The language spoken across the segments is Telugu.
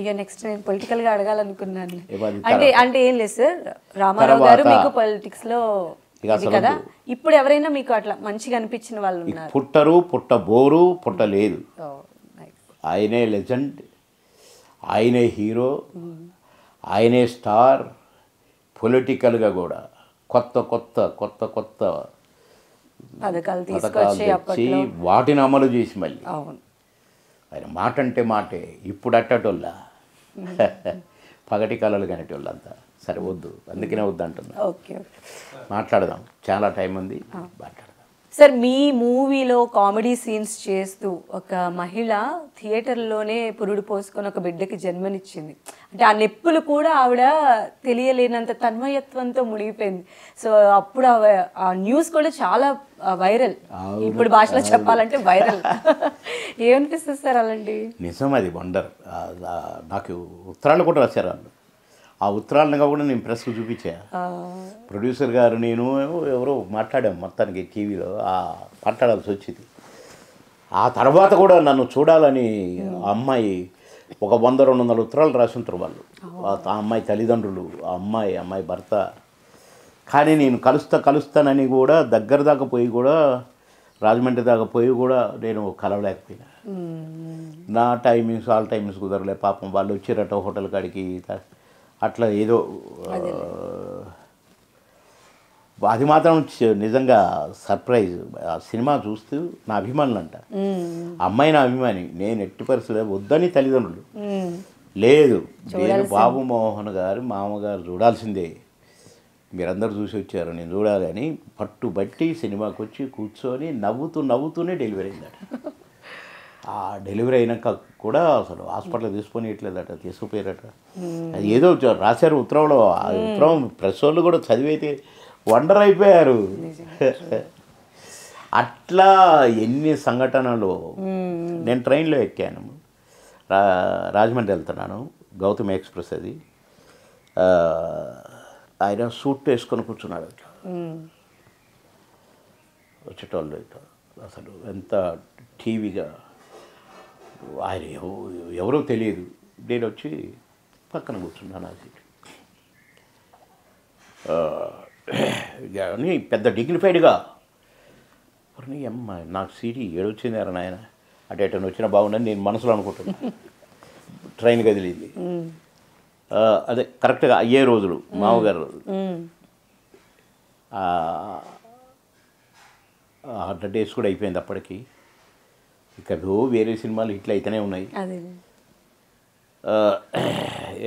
ఇక నెక్స్ట్ నేను పొలిటికల్ గా అడగాలనుకున్నాను. ఏమది అంటే ఏం లేదు సార్, రామారావు గారు మీకు పాలిటిక్స్ లో ఇది కదా, ఇప్పుడు ఎవరైనా మీకు అట్లా మంచిగా అనిపించిన వాళ్ళు ఉన్నారు? పుట్టరు, పుట్టబోరు, పుట్టలేదు. ఆయనే లెజెండ్, ఆయనే హీరో, ఆయనే స్టార్. పొలిటికల్గా కూడా కొత్త కొత్త కొత్త కొత్త పథకాలు తెచ్చి వాటిని అమలు చేసి మళ్ళీ ఆయన మాట అంటే మాటే. ఇప్పుడు అట్టటోళ్ళ పగటి కళలు కనేటోళ్ళంతా. సరే వద్దు, అందుకనే వద్దు అంటున్నా. మాట్లాడదాం, చాలా టైం ఉంది, మాట్లాడదాం. సార్, మీ మూవీలో కామెడీ సీన్స్ చేస్తూ ఒక మహిళ థియేటర్లోనే పురుడు పోసుకొని ఒక బిడ్డకి జన్మనిచ్చింది. అంటే ఆ నొప్పులు కూడా ఆవిడ తెలియలేనంత తన్మయత్వంతో మునిగిపోయింది. సో అప్పుడు ఆ న్యూస్ కూడా చాలా వైరల్, ఇప్పుడు భాషలో చెప్పాలంటే వైరల్. ఏమనిపిస్తుంది సార్ అలాంటి? నిజం, అది వండర్. నాకు ఉత్తరాలు కూడా రాశారు వాళ్ళు. ఆ ఉత్తరాలను కూడా నేను ప్రెస్కు చూపించా. ప్రొడ్యూసర్ గారు నేను ఎవరో మాట్లాడాం మొత్తానికి టీవీలో, మాట్లాడాల్సి వచ్చింది. ఆ తర్వాత కూడా నన్ను చూడాలని ఆ అమ్మాయి ఒక 100-200 ఉత్తరాలు రాసి ఉంటారు వాళ్ళు, ఆ అమ్మాయి తల్లిదండ్రులు, ఆ అమ్మాయి భర్త. కానీ నేను కలుస్తానని కూడా దగ్గర దాకా పోయి కూడా, రాజమండ్రి దాకా పోయి కూడా నేను కలవలేకపోయినా. నా టైమింగ్స్ వాళ్ళ టైమింగ్స్ కుదరలే. పాపం వాళ్ళు వచ్చారట హోటల్ కాడికి, అట్లా ఏదో. అది మాత్రం నిజంగా సర్ప్రైజ్. ఆ సినిమా చూస్తూ నా అభిమానులు అంట, అమ్మాయి నా అభిమాని, నేను ఎట్టి పరిస్థితుల్లో వద్దని తల్లిదండ్రులు. లేదు, నేను బాబు మోహన్ గారు మామగారు చూడాల్సిందే, మీరందరూ చూసి వచ్చారు, నేను చూడాలి అని పట్టుబట్టి సినిమాకి వచ్చి కూర్చొని నవ్వుతూనే డెలివరీ అయిందట. ఆ డెలివరీ అయినాక కూడా అసలు హాస్పిటల్ తీసుకుపోయట్లేదట, తీసుకుపోయారట. అది ఏదో రాశారు ఉత్తరంలో. ఆ ఉత్తరం ప్రెస్ వాళ్ళు కూడా చదివైతే వండర్ అయిపోయారు. అట్లా ఎన్ని సంఘటనలు. నేను ట్రైన్లో ఎక్కాను, రాజమండ్రి వెళ్తున్నాను, గౌతమ్ ఎక్స్ప్రెస్ అది. ఆయన సూట్ వేసుకొని కూర్చున్నాడు అట్లా, వచ్చేటోళ్ళు ఇట్లా. అసలు ఎంత టీవీగా, ఆయన ఎవరో తెలియదు. నేను వచ్చి పక్కన కూర్చున్నాను ఆ సీట్. అని పెద్ద డిగ్నిఫైడ్గా, అమ్మ నాకు సీటు ఏడొచ్చింది నాయన, అటు ఎటని వచ్చినా బాగుండని నేను మనసులో అనుకుంటున్నా. ట్రైన్ కదిలింది, అదే కరెక్ట్గా అయ్యే రోజులు, మామగారు రోజులు. 100 days కూడా అయిపోయింది అప్పటికి. ఇక వేరే సినిమాలు హిట్లు అయితేనే ఉన్నాయి.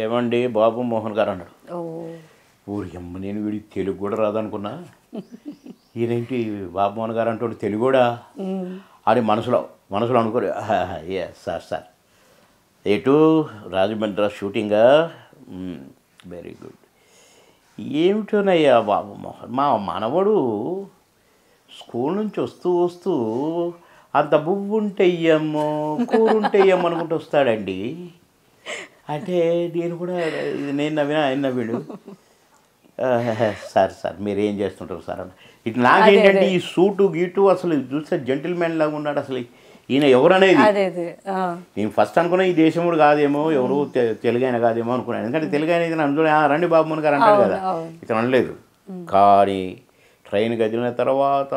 ఏమండి బాబు మోహన్ గారు అన్నాడు. ఊరి అమ్మ, నేను వీడి తెలుగు కూడా రాదనుకున్నా, ఈయనేంటి బాబు మోహన్ గారు అంటాడు తెలుగు కూడా అని మనసులో అనుకోరు. సార్ ఎటు రాజమండ్రి షూటింగా, వెరీ గుడ్. ఏమిటోనయ్యా బాబు మోహన్, మా మనవడు స్కూల్ నుంచి వస్తూ అంత బువ్వు ఉంటేయ్యమ్మో కూరుంటేయ్యమ్మ అనుకుంటూ వస్తాడండి అంటే నేను కూడా నేను నవ్వినా ఆయన నవ్వాడు. సార్ మీరు ఏం చేస్తుంటారు సార్ అన్న. ఇటు నాకేంటంటే ఈ సూటు గీటు అసలు చూస్తే జెంటిల్మెన్ లాగా ఉన్నాడు. అసలు ఈయన ఎవరనేది నేను ఫస్ట్ అనుకున్నా, ఈ దేశముడు కాదేమో, ఎవరు తెలుగు ఆయన కాదేమో అనుకున్నాను. ఎందుకంటే తెలుగు ఆయన అయితే నన్ను రండి బాబు మోహన్ గారు అంటాడు కదా, ఇతను అనలేదు. కానీ ట్రైన్ కదిలిన తర్వాత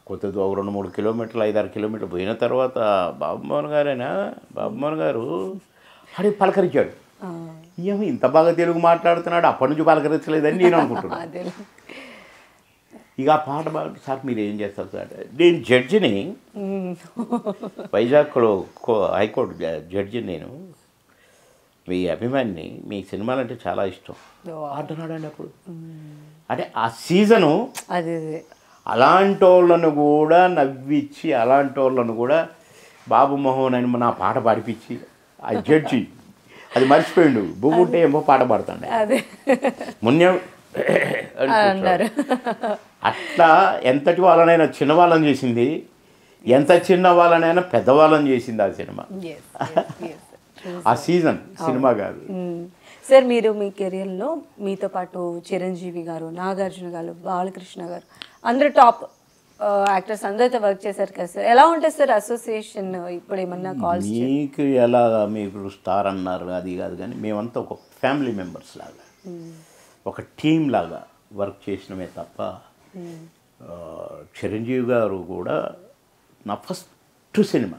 కొత్త 2-3 కిలోమీటర్లు 5-6 కిలోమీటర్లు పోయిన తర్వాత బాబు మోహన్ గారు అని పలకరించాడు. ఏమో ఇంత బాగా తెలుగు మాట్లాడుతున్నాడు, అప్పటి నుంచి పలకరించలేదని నేను అనుకుంటున్నాను. ఇక ఆ పాట బాగా, సార్ మీరు ఏం చేస్తారు సార్, నేను జడ్జిని, వైజాగ్లో హైకోర్టు జడ్జిని, నేను మీ అభిమానిని, మీ సినిమాలంటే చాలా ఇష్టం అంటున్నాడు అండి. అప్పుడు అంటే ఆ సీజను అలాంటి వాళ్ళను కూడా నవ్వించి, అలాంటి వాళ్ళను కూడా బాబు మోహన్ అని నా పాట పాడిపించి, ఆ జడ్జి అది మర్చిపోయిండు, బువ్వుంటే ఏమో పాట పాడుతాండే మున్యం అన్నారు. అట్లా ఎంతటి వాళ్ళనైనా చిన్నవాళ్ళని చేసింది, ఎంత చిన్న వాళ్ళనైనా పెద్దవాళ్ళని చేసింది ఆ సినిమా. ఆ సీజన్ సినిమా కాదు సార్. మీరు మీ కెరియర్లో మీతో పాటు చిరంజీవి గారు, నాగార్జున గారు, బాలకృష్ణ గారు అందరూ టాప్ యాక్టర్స్ అందరితో వర్క్ చేశారు కదా సార్, ఎలా ఉంటుంది సార్ అసోసియేషన్? ఇప్పుడు ఏమన్నా కాల్స్? మీకు ఎలా, మీకు స్టార్ అన్నారు అది కాదు, కానీ మేమంతా ఒక ఫ్యామిలీ మెంబర్స్ లాగా, ఒక టీం లాగా వర్క్ చేసినమే తప్ప. చిరంజీవి గారు కూడా నా ఫస్ట్ సినిమా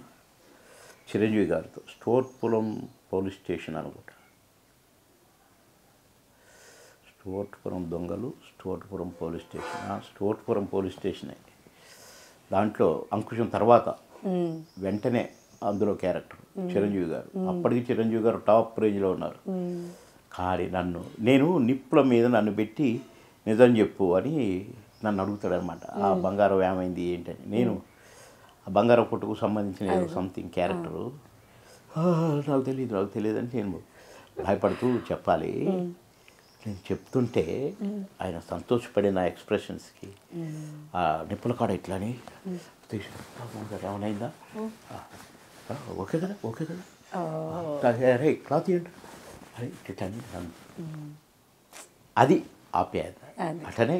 చిరంజీవి గారితో స్టోర్పురం పోలీస్ స్టేషన్ అనుకుంటా, స్టోర్పురం దొంగలు, స్టోర్పురం పోలీస్ స్టేషన్, స్టోర్పురం పోలీస్ స్టేషనే. దాంట్లో అంకుశం తర్వాత వెంటనే అందులో క్యారెక్టర్ చిరంజీవి గారు. అప్పటికి చిరంజీవి గారు టాప్ రేంజ్లో ఉన్నారు. కానీ నేను నిప్పుల మీద నన్ను పెట్టి నిజం చెప్పు అని నన్ను అడుగుతాడనమాట. ఆ బంగారం ఏమైంది ఏంటని. నేను ఆ బంగారం పుట్టుకు సంబంధించిన సంథింగ్ క్యారెక్టరు నాకు తెలియదు అని నేను భయపడుతూ చెప్పాలి. నేను చెప్తుంటే ఆయన సంతోషపడిన ఎక్స్ప్రెషన్స్కి ఆ నిప్పుల కాడ ఇట్లాని ఏమైందా, ఓకే కదా ఓకే కదా, రే క్లాత్ ఇవ్వండి అని అది ఆప్యాయత. అట్లనే